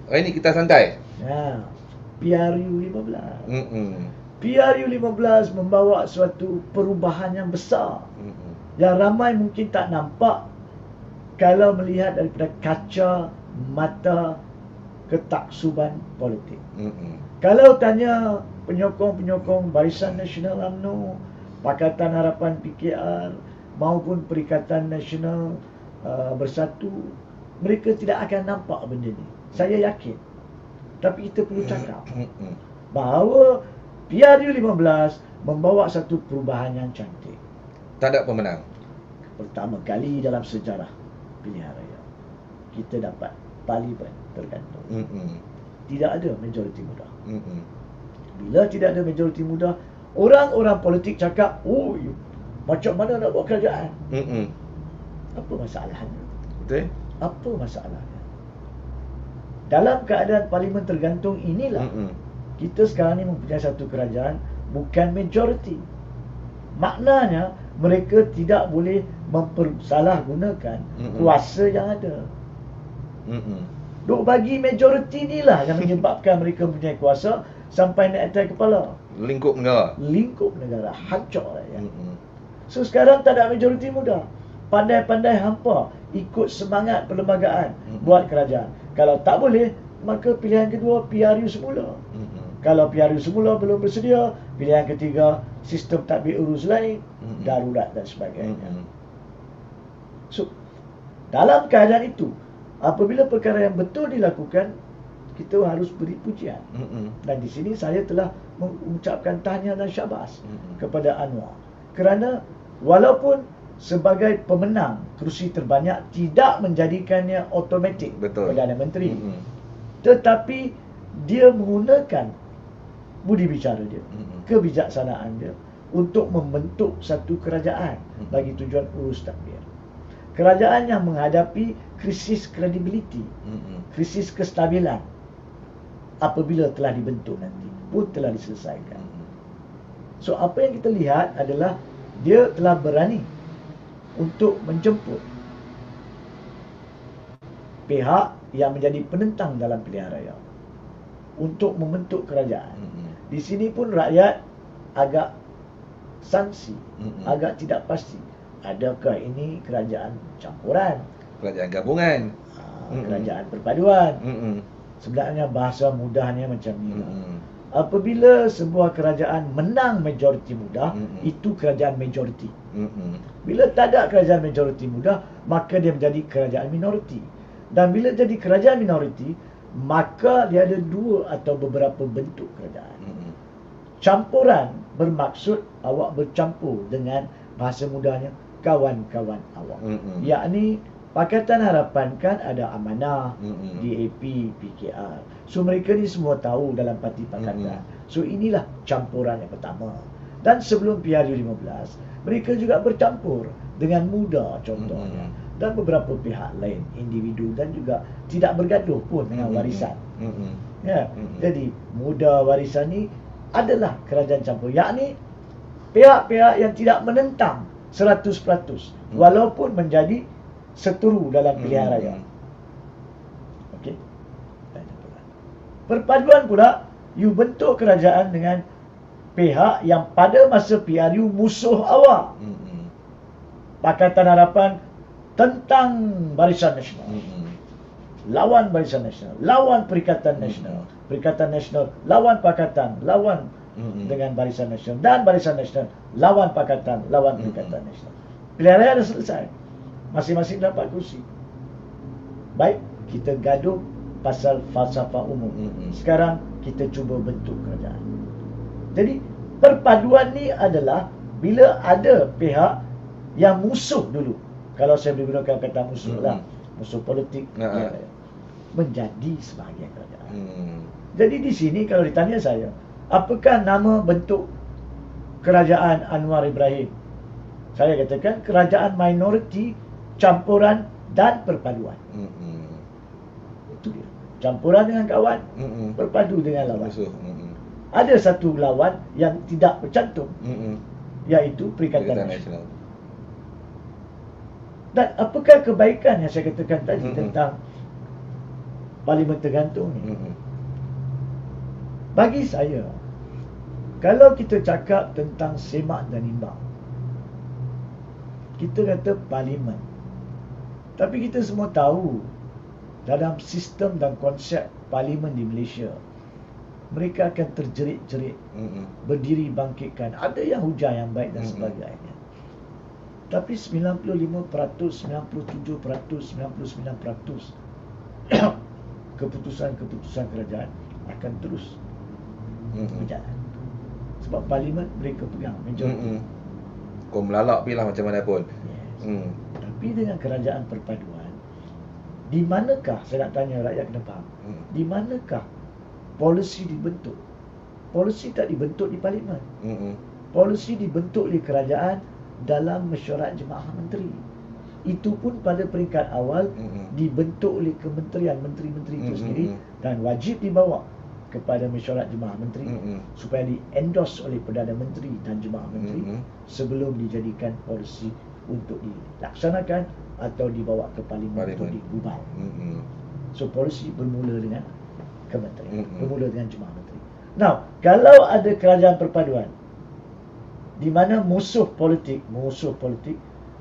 Hari ni kita santai. PRU 15. Mm-mm. PRU 15 membawa suatu perubahan yang besar, yang ramai mungkin tak nampak kalau melihat daripada kaca mata ketaksuban politik. Kalau tanya penyokong-penyokong Barisan Nasional UMNO, Pakatan Harapan PKR maupun Perikatan Nasional Bersatu, mereka tidak akan nampak benda ni. Saya yakin. Tapi kita perlu cakap bahawa PRU 15 membawa satu perubahan yang cantik. Tak ada pemenang. Pertama kali dalam sejarah pilihan raya kita dapat parlimen tergantung. Tidak ada majoriti mudah. Bila tidak ada majoriti mudah, orang-orang politik cakap, "Oh, macam mana nak buat kerajaan?" Apa masalahnya? Betul? Apa masalahnya? Dalam keadaan parlimen tergantung inilah kita sekarang ni mempunyai satu kerajaan bukan majoriti. Maknanya mereka tidak boleh mempersalahgunakan kuasa yang ada. Duk bagi majoriti inilah yang menyebabkan mereka mempunyai kuasa sampai naik atas kepala. Lingkup negara. Lingkup negara hancur rakyat. So sekarang tak ada majoriti muda. Pandai-pandai hampa ikut semangat perlembagaan buat kerajaan. Kalau tak boleh, maka pilihan kedua PRU semula. Kalau PRU semula belum bersedia, pilihan ketiga sistem tadbir urus lain, darurat dan sebagainya. So dalam keadaan itu, apabila perkara yang betul dilakukan, kita harus beri pujian. Dan di sini saya telah mengucapkan tahniah dan syabas kepada Anwar, kerana walaupun sebagai pemenang kerusi terbanyak tidak menjadikannya automatik Perdana Menteri, tetapi dia menggunakan budi bicara dia, kebijaksanaan dia untuk membentuk satu kerajaan bagi tujuan urus tadbir. Kerajaan yang menghadapi krisis kredibiliti, krisis kestabilan apabila telah dibentuk nanti pun telah diselesaikan. So apa yang kita lihat adalah dia telah berani untuk menjemput pihak yang menjadi penentang dalam pilihan raya untuk membentuk kerajaan. Di sini pun rakyat agak sangsi, agak tidak pasti. Adakah ini kerajaan campuran? Kerajaan gabungan? Kerajaan perpaduan? Sebenarnya bahasa mudahnya macam ni. Apabila sebuah kerajaan menang majoriti mudah, itu kerajaan majoriti. Bila tak ada kerajaan majoriti mudah, maka dia menjadi kerajaan minoriti. Dan bila jadi kerajaan minoriti, maka dia ada dua atau beberapa bentuk kerajaan. Campuran bermaksud awak bercampur dengan, bahasa mudahnya, kawan-kawan awak. Yakni Pakatan Harapan kan ada Amanah, DAP, PKR. So mereka ni semua tahu dalam parti Pakatan. So inilah campuran yang pertama. Dan sebelum PRU 15, mereka juga bercampur dengan MUDA contohnya, dan beberapa pihak lain, individu, dan juga tidak bergaduh pun dengan warisan. Ya, jadi MUDA warisan ni adalah kerajaan campur, yakni pihak-pihak yang tidak menentang 100% walaupun menjadi seteru dalam pilihan raya. Okey. Perpaduan pula, you bentuk kerajaan dengan pihak yang pada masa PRU musuh awak. Pakatan Harapan tentang Barisan Nasional, lawan Barisan Nasional, lawan Perikatan Nasional, Perikatan Nasional lawan Pakatan, lawan dengan Barisan Nasional, dan Barisan Nasional lawan Pakatan, lawan Perikatan Nasional. Pilihan raya dah selesai, masing-masing dapat kursi. Baik, kita gaduh pasal falsafah umum. Sekarang kita cuba bentuk kerajaan. Jadi perpaduan ni adalah bila ada pihak yang musuh dulu, kalau saya boleh gunakan kata musuh lah, musuh politik, menjadi sebahagian kerajaan. Jadi di sini kalau ditanya saya, apakah nama bentuk kerajaan Anwar Ibrahim? Saya katakan kerajaan minoriti, campuran dan perpaduan. Itu dia. Campuran dengan kawan, berpadu dengan lawan. Ada satu lawan yang tidak bercantum, iaitu Perikatan Nasional. Dan apakah kebaikan yang saya katakan tadi tentang parlimen tergantung ni. Mm-mm. Bagi saya, kalau kita cakap tentang semak dan imbang, kita kata parlimen. Tapi kita semua tahu dalam sistem dan konsep parlimen di Malaysia, mereka akan terjerit-jerit, berdiri bangkitkan. Ada yang hujah yang baik dan sebagainya. Tapi 95%, 97%, 99% keputusan-keputusan kerajaan akan terus berjalan. Sebab parlimen mereka pegang majoriti. Kau melalak pilah macam mana pun. Yes. Tapi dengan kerajaan perpaduan, di manakah, saya nak tanya rakyat kena faham, di manakah polisi dibentuk? Polisi tak dibentuk di parlimen. Polisi dibentuk oleh kerajaan dalam mesyuarat jemaah menteri. Itu pun pada peringkat awal dibentuk oleh kementerian, menteri-menteri itu sendiri, dan wajib dibawa kepada mesyuarat jemaah menteri supaya di-endorse oleh Perdana Menteri dan jemaah menteri sebelum dijadikan polisi untuk dilaksanakan atau dibawa ke parlimen untuk digubal. So polisi bermula dengan kementerian, bermula dengan jemaah menteri. Now, kalau ada kerajaan perpaduan di mana musuh politik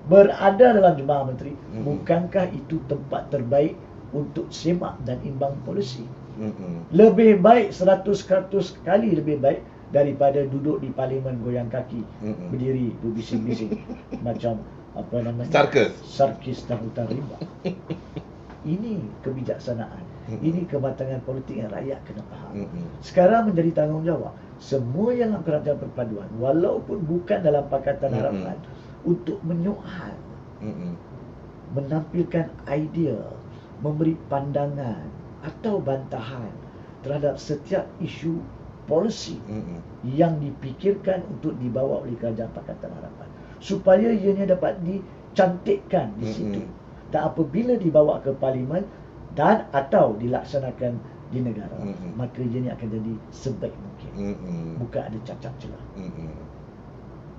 berada dalam jemaah menteri, bukankah itu tempat terbaik untuk semak dan imbang polisi? Lebih baik 100 kali lebih baik daripada duduk di parlimen goyang kaki, berdiri berbising-bising macam apa namanya, sarkis dan hutan rimba. Ini kebijaksanaan, ini kematangan politik yang rakyat kena faham. Sekarang menjadi tanggungjawab semua yang dalam kerajaan perpaduan, walaupun bukan dalam Pakatan Harapan, untuk menyoal, menampilkan idea, memberi pandangan atau bantahan terhadap setiap isu polisi yang dipikirkan untuk dibawa oleh kerajaan Pakatan Harapan, supaya ianya dapat dicantikkan di situ. Dan apabila dibawa ke parlimen dan atau dilaksanakan di negara, maka ianya akan jadi sebaik mungkin, bukan ada cacat celah.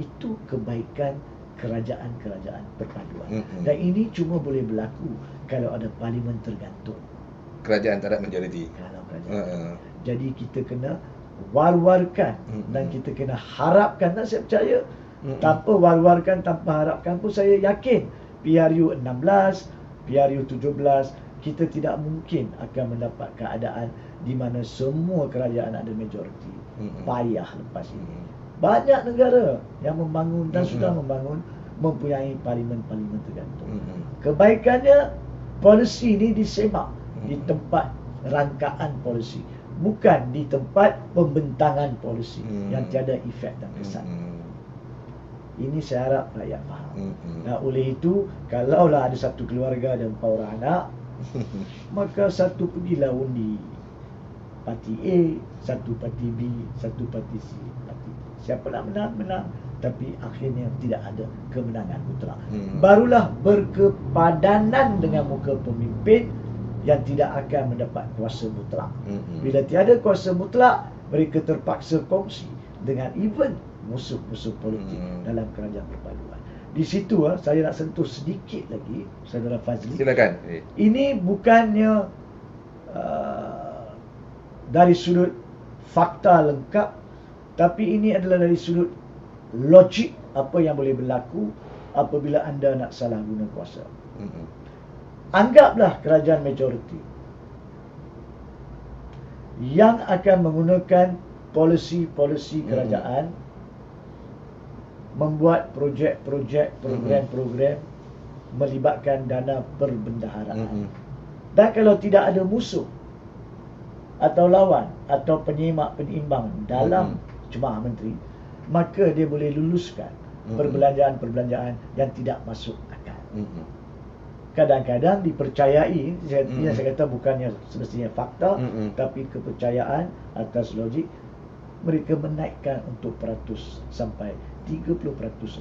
Itu kebaikan kerajaan-kerajaan perpaduan. Dan ini cuma boleh berlaku kalau ada parlimen tergantung. Kerajaan tak ada majoriti. Kalau kerajaan. Jadi kita kena war-warkan dan kita kena harapkan. Dan saya percaya tanpa war-warkan, tanpa harapkan pun saya yakin PRU 16, PRU 17 kita tidak mungkin akan mendapat keadaan di mana semua kerajaan ada majoriti. Payah lepas ini. Banyak negara yang membangun dan sudah membangun mempunyai parlimen-parlimen tergantung. Kebaikannya polisi ini disemak di tempat rangkaan polisi, bukan di tempat pembentangan polisi yang tiada efek dan kesan. Ini saya harap rakyat faham. Nah, oleh itu, kalaulah ada satu keluarga dan 4 orang anak, maka satu pergilah undi parti A, satu parti B, satu parti C, parti D. Siapa nak menang, menang. Tapi akhirnya tidak ada kemenangan mutlak. Barulah berkepadanan dengan muka pemimpin yang tidak akan mendapat kuasa mutlak. Bila tiada kuasa mutlak, mereka terpaksa kongsi dengan even musuh-musuh politik dalam kerajaan perpaduan. Di situ saya nak sentuh sedikit lagi, Saudara Fazli. Silakan. Ini bukannya dari sudut fakta lengkap, tapi ini adalah dari sudut logik apa yang boleh berlaku apabila anda nak salah guna kuasa. Anggaplah kerajaan majoriti yang akan menggunakan polisi-polisi kerajaan, membuat projek-projek, program-program melibatkan dana perbendaharaan. Dan kalau tidak ada musuh atau lawan atau penyimak penyimbang dalam jemaah menteri, maka dia boleh luluskan perbelanjaan-perbelanjaan yang tidak masuk akal. Kadang-kadang dipercayai, yang saya kata bukannya semestinya fakta, tapi kepercayaan atas logik, mereka menaikkan untuk peratus sampai 30%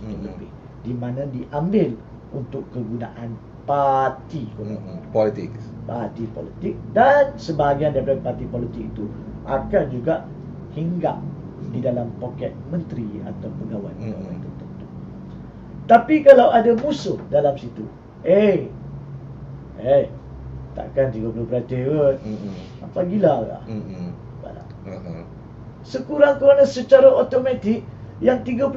untuk lebih, di mana diambil untuk kegunaan parti politik. Parti politik, dan sebahagian daripada parti politik itu akan juga hinggap di dalam poket menteri atau pegawai-pegawai tertentu. Tapi kalau ada musuh dalam situ, Takkan 30% kot. Apa gila ke? Sekurang-kurangnya secara automatik yang 30%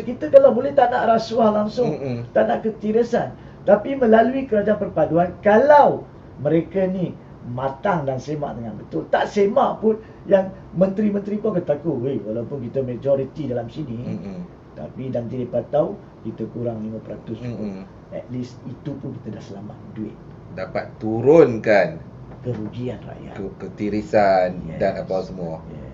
kita kalau boleh tak nak rasuah langsung, tak nak ketirisan, tapi melalui kerajaan perpaduan, kalau mereka ni matang dan semak dengan betul, tak semak pun, yang menteri-menteri pun kata aku, walaupun kita majoriti dalam sini, tapi nanti mereka tahu kita kurang 5% pun, at least itu pun kita dah selamat duit, dapat turunkan kerugian rakyat, ketirisan Yes. dan apa semua. Yes.